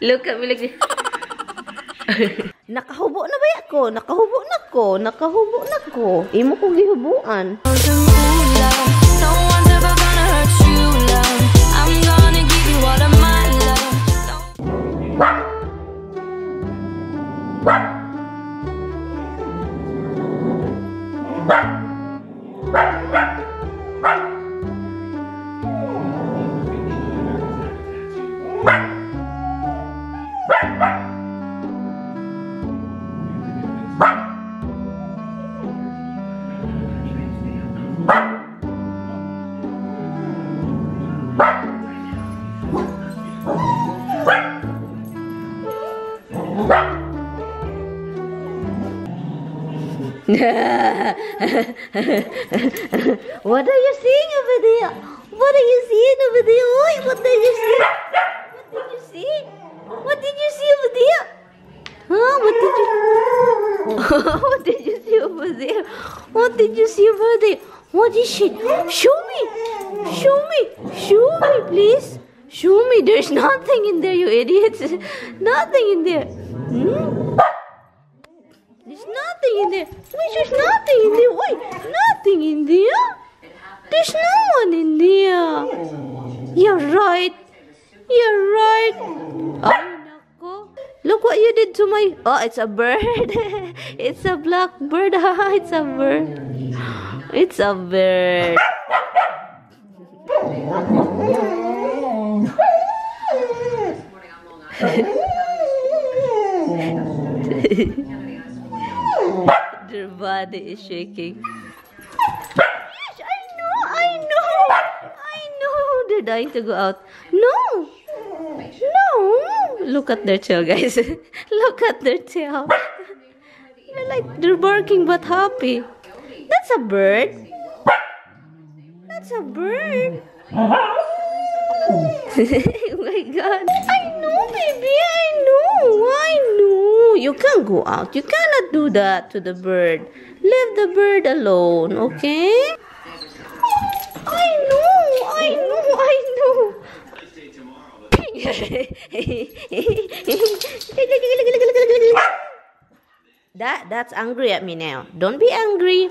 Look at me like this. Nakahubo na ba ako? Nakahubo na ko. Nakahubo na ko. Imo ko gihubuan. No one's ever gonna hurt you, love. I'm gonna give you all of my love. What are you seeing over there? What are you seeing over there? Oi, what did you see? What did you see? What did you see over there? Huh? What did you? What did you see over there? What did you see over there? What is it? Show me! Show me! Show me, please! Show me! There's nothing in there, you idiots! Nothing in there! Hmm? There's nothing in there! Wait, there's nothing in there! Wait! Nothing in there! There's no one in there! You're right! You're right! Ay, nako! Look what you did to my... Oh, it's a bird! It's a blackbird! It's a bird! It's a bird! Their body is shaking. Yes, I know. They're dying to go out. No. Look at their tail, guys. Look at their tail. They're barking but happy. That's a bird. That's a bird. Oh my God. I know, baby. I know. You can't go out. You cannot do that to the bird. Leave the bird alone, okay? I know. That's angry at me now. Don't be angry.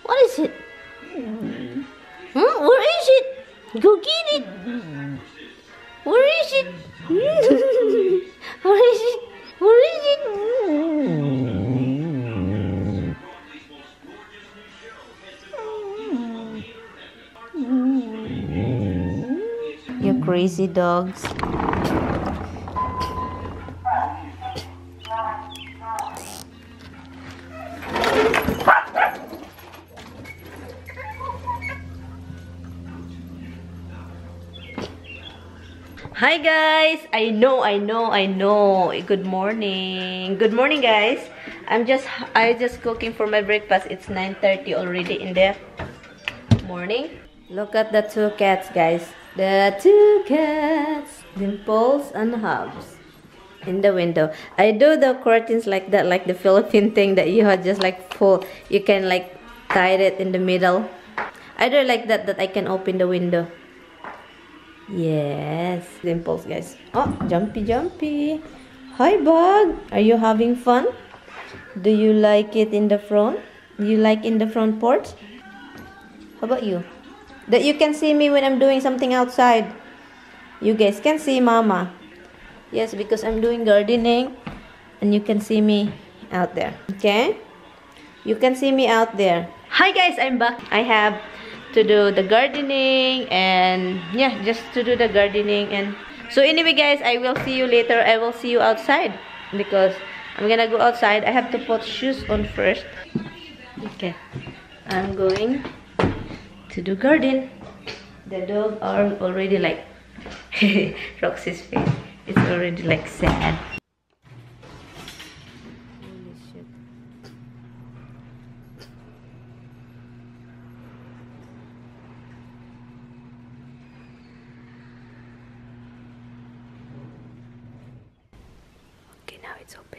What is it? Huh? Where is it? Go get it. Where is it? Where is it? Where is it? You crazy dogs. Hi guys, I know. Good morning guys. I just cooking for my breakfast. It's 9:30 already in the morning. Look at the two cats, guys. The two cats, Dimples and Hubs, in the window. I do the curtains like that, like the Philippine thing that you have just like pull. You can like tie it in the middle. I do like that I can open the window. Yes, Dimples, guys. Oh, jumpy. Hi, Bug. Are you having fun? Do you like it in the front? You like in the front porch? How about you? That you can see me when I'm doing something outside. You guys can see Mama. Yes, because I'm doing gardening. And you can see me out there. Okay? You can see me out there. Hi, guys. I'm back. I have to do the gardening, and yeah, just to do the gardening. And so anyway guys, I will see you later. I will see you outside because I'm gonna go outside. I have to put shoes on first. Okay, I'm going to do garden. The dog are already like Roxy's face. It's already like sad. it's open.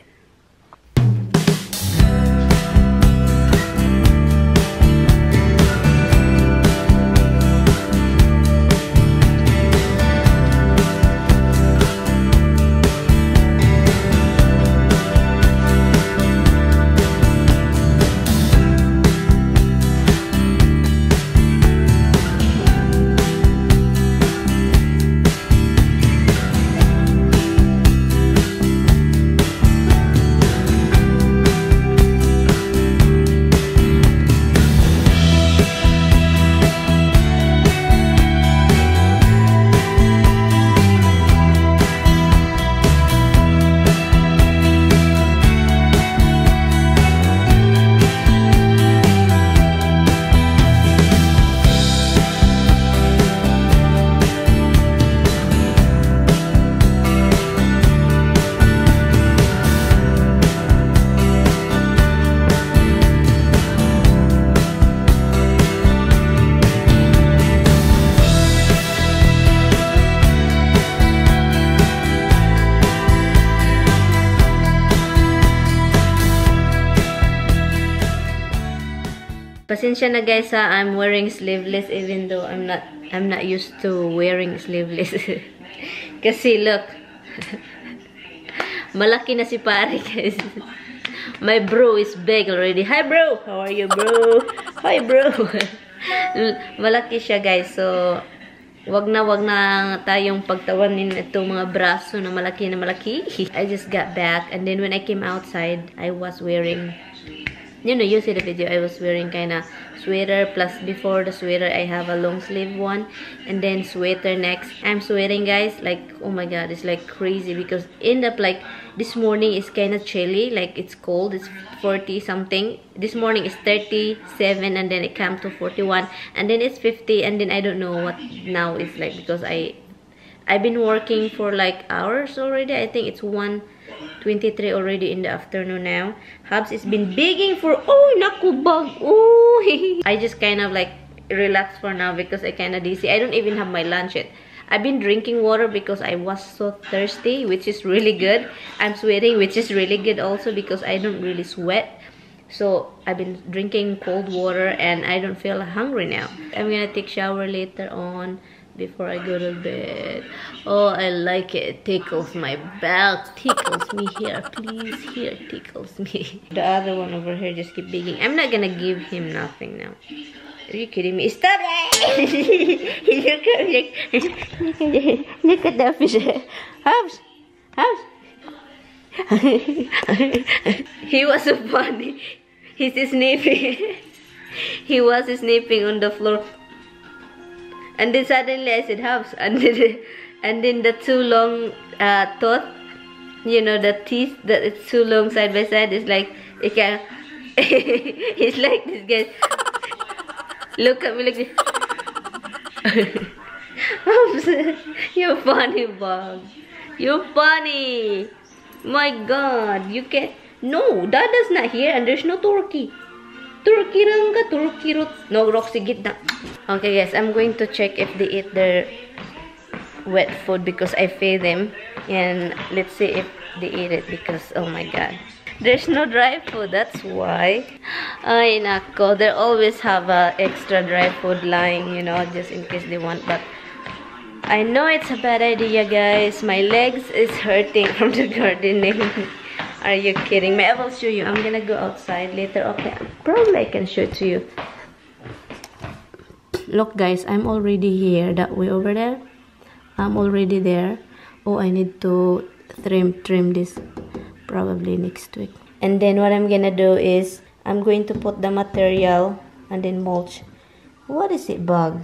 Pasensya na guys ha, I'm wearing sleeveless even though I'm not used to wearing sleeveless. Kasi look, malaki na si pare guys. My bro is big already. Hi bro! How are you bro? Hi bro! Malaki siya guys, so wag na tayong pagtawanin itong mga braso na malaki na malaki. I just got back and then when I came outside, I was wearing, you know, you see the video, I was wearing kind of sweater, plus before the sweater I have a long sleeve one, and then sweater next. I'm sweating guys, like oh my god, it's like crazy because end up like this morning is kind of chilly, like it's cold, it's 40 something. This morning is 37 and then it came to 41 and then it's 50 and then I don't know what now it's like because I've been working for like hours already. I think it's 1:23 already in the afternoon now. Hubs has been begging for, oh naku bag, oh. I just kind of like relax for now because I kind of dizzy. I don't even have my lunch yet. I've been drinking water because I was so thirsty, which is really good. I'm sweating, which is really good also because I don't really sweat. So I've been drinking cold water and I don't feel hungry now. I'm gonna take shower later on before I go to bed. Oh, I like it. It tickles my back. Tickles me here, please. Here, tickles me. The other one over here just keep begging. I'm not gonna give him nothing now. Are you kidding me? Stop it! Look at that fish. Hubs! Hubs! He was so funny. He's sniffing. He was sniffing on the floor. And then suddenly I said, Hubs. And then the too long tooth, you know, the teeth that it's too long side by side, is like, it can, it's like this guy. Look at me like this. You're funny, Bob. You're funny. My God, you can't. No, Dada's not here and there's no turkey. Turkey lang ka, turkey root. No, Roxy, get that. Okay, guys, I'm going to check if they eat their wet food because I feed them. And let's see if they eat it because, oh my God. There's no dry food, that's why. Ay, nako, they always have extra dry food lying, you know, just in case they want. But I know it's a bad idea, guys. My legs is hurting from the gardening. Are you kidding me? I will show you. I'm gonna go outside later. Okay, probably I can show it to you. Look, guys, I'm already here. That way over there. I'm already there. Oh, I need to trim this. Probably next week. And then what I'm gonna do is I'm going to put the material and then mulch. What is it, bug?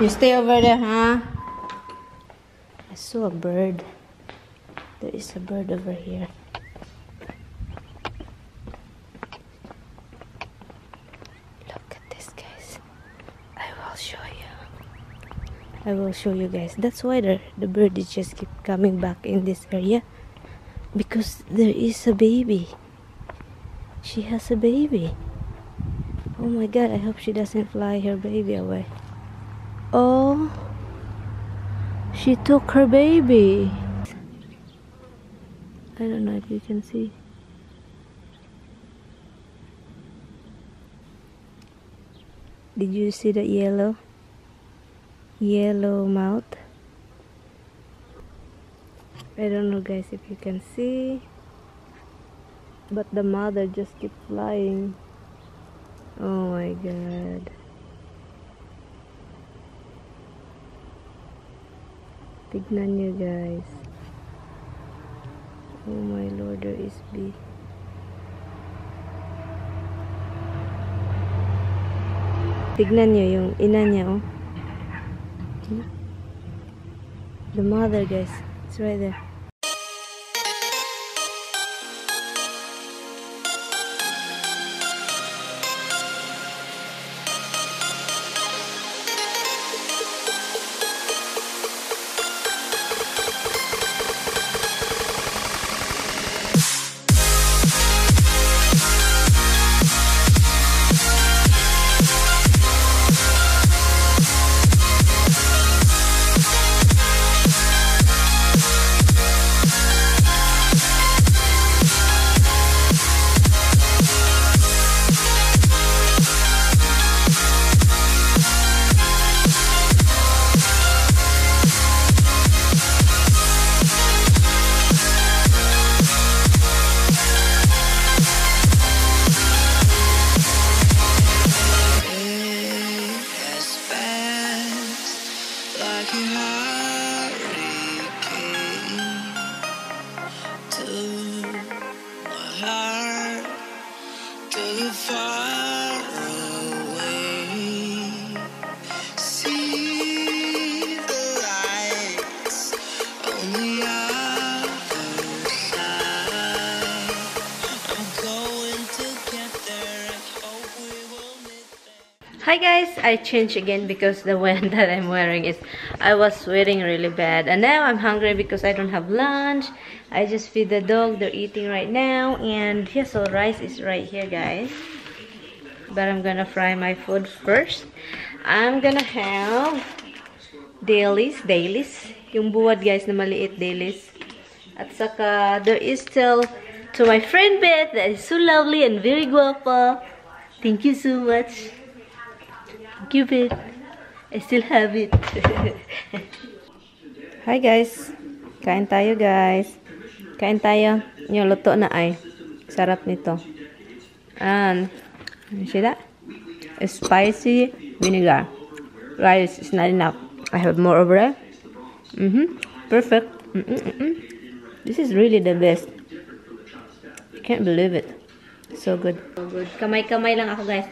You stay over there, huh? I saw a bird. There is a bird over here. Look at this, guys. I will show you. I will show you guys. That's why the bird is just keep coming back in this area. Because there is a baby. She has a baby. Oh my God, I hope she doesn't fly her baby away. Oh, she took her baby. I don't know if you can see. Did you see the yellow mouth? I don't know guys if you can see, but the mother just keep flying. Oh my god. Tignan nyo guys. Oh my lord, there is bee. Tignan nyo yung ina niya, oh. The mother, guys. It's right there. Hi guys, I changed again because the one that I'm wearing is, I was sweating really bad, and now I'm hungry because I don't have lunch. I just feed the dog, they're eating right now, and yeah, so rice is right here guys, but I'm gonna fry my food first. I'm gonna have dailies, yung buwad guys na maliit, dailies, at saka there is still to my friend Beth that is so lovely and very guapa. Thank you so much. Give it. I still have it. Hi guys. Kain tayo guys. Kain tayo. Yung luto na ay. Sarap nito. And, you see that? A spicy vinegar. Rice is not enough. I have more over there. Perfect. This is really the best. I can't believe it. So good. So good. Kamay-kamay lang ako guys.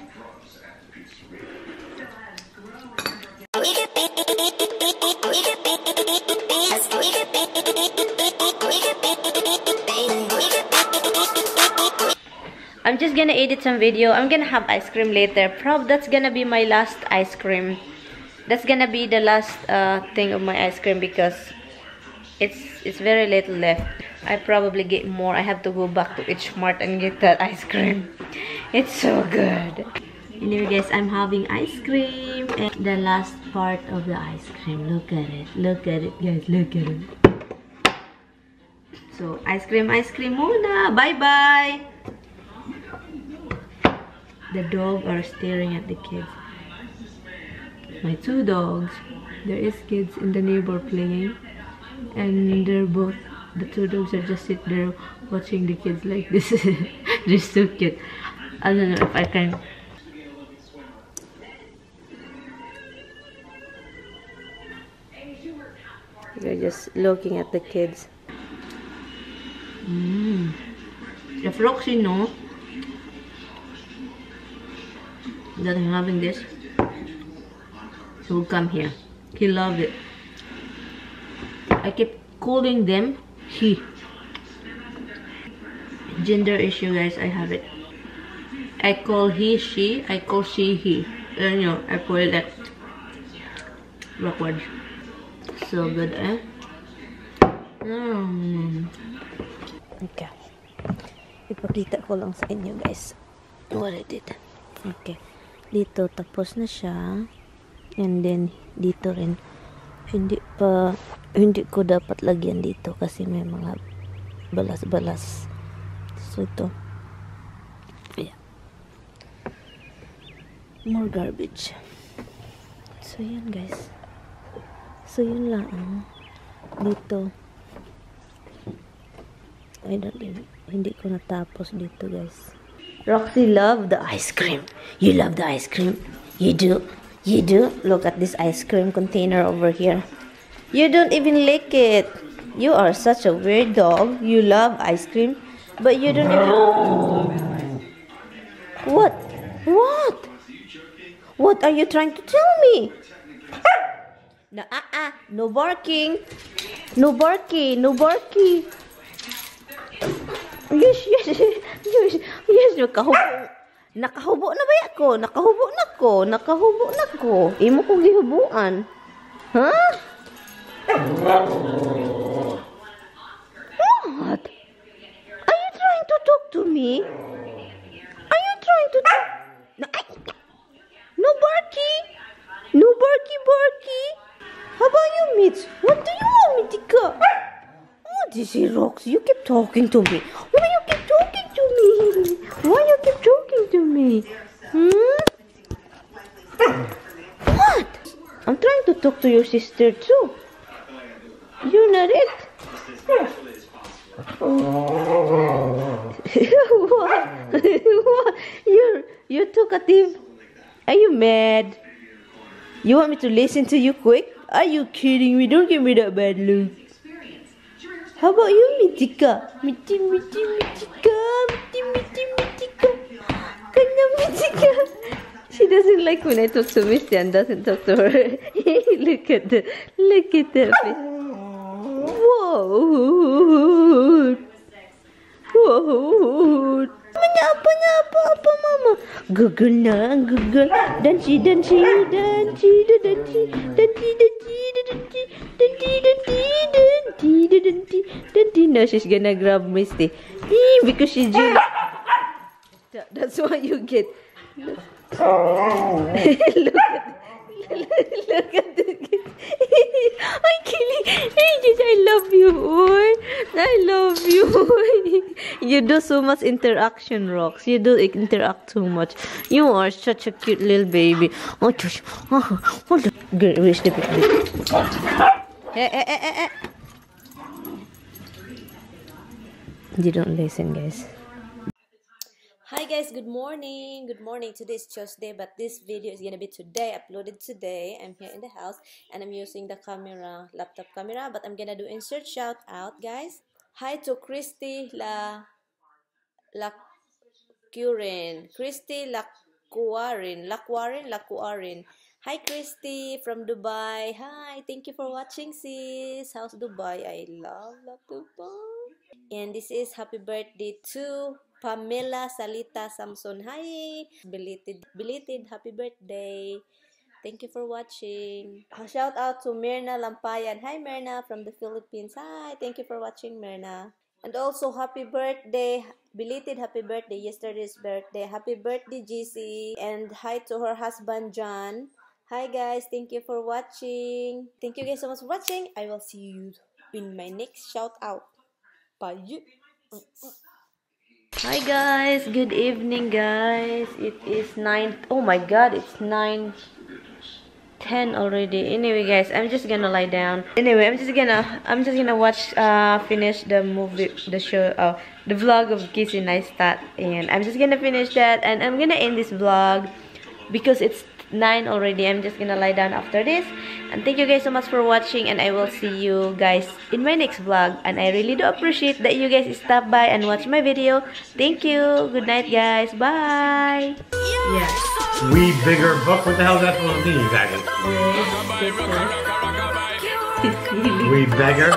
I'm just gonna edit some video. I'm gonna have ice cream later. That's gonna be my last ice cream. That's gonna be the last thing of my ice cream because it's very little left. I probably get more. I have to go back to H Mart and get that ice cream. It's so good. Anyway guys, I'm having ice cream and the last part of the ice cream. Look at it guys, look at it. So ice cream muna. Bye bye. The dog are staring at the kids. My two dogs. There is kids in the neighbor playing, and the two dogs are just sit there watching the kids like this. They're so cute. I don't know if I can. They're just looking at the kids. The Froxy no that I'm having this. He will come here. He loved it. I keep calling them he. Gender issue guys, I have it. I call he she, I call she he. You know, I put it that backwards. So good, eh? Okay. Ipakita ko lang sa inyo, guys, what I did. Okay. Dito, tapos na siya. And then, dito rin. Hindi ko dapat lagyan dito kasi may mga balas-balas. So ito. Yeah. More garbage. So yan guys. So yun lang. Dito. Hindi ko natapos dito guys. Roxy love the ice cream. You love the ice cream? You do? You do? Look at this ice cream container over here. You don't even lick it. You are such a weird dog. You love ice cream, but you don't even... What? What? What are you trying to tell me? No, no barking. No barking. No barking. Yes, nakahubo na ba ako? Nakahubo na ko. Imo ko gihubuan. Ha? What? Are you trying to talk to me? Are you trying to talk? No barky. No barky. How about you, Mitch? What do you want me to go? What is it, Rox? You keep talking to me. Why you keep talking to me? Why you keep talking to me? What? I'm trying to talk to your sister too. You're not it. What? What? You're talkative. Are you mad? You want me to listen to you quick? Are you kidding me? Don't give me that bad look. How about you, Mitika? Mitika. Kanya Mitika. She doesn't like when I talk to Misty and doesn't talk to her. Look at that face. Whoa. Apa, mama? Google na, Google. Danci. Now she's gonna grab Misty. Because she's jealous. That's what you get. Look at this. I'm kidding. I love you. I love you. You do so much interaction, Rox. You do interact too much. You are such a cute little baby. Oh, hold on. Where's the baby? Hey. You don't listen, guys. Hi guys, good morning. Today's Tuesday, but this video is gonna be uploaded today. I'm here in the house and I'm using the laptop camera, but I'm gonna do insert shout out, guys. Hi to Christy Lacuarin. Hi Christy from Dubai. Hi, thank you for watching, sis. How's Dubai? I love Dubai. And this is happy birthday to Pamela Salita Samson. Hi, belated happy birthday. Thank you for watching. Shout out to Myrna Lampayan. Hi Myrna from the Philippines. Hi, thank you for watching, Myrna. And also happy birthday, belated happy birthday, yesterday's birthday. Happy birthday GC. And hi to her husband John. Hi guys, thank you for watching. Thank you guys so much for watching. I will see you in my next shout out. Bye. Hi guys, good evening guys. It is 9. Oh my god, it's 9:10 already. Anyway guys, I'm just gonna lie down. Anyway, I'm just gonna watch finish the movie, the show, the vlog of Casey Neistat, and I'm just gonna finish that and I'm gonna end this vlog because it's 9 already. I'm just gonna lie down after this, and thank you guys so much for watching, and I will see you guys in my next vlog. And I really do appreciate that you guys stop by and watch my video. Thank you. Good night guys. Bye. Yes. We bigger book. What the hell is that supposed to mean exactly? We beggar.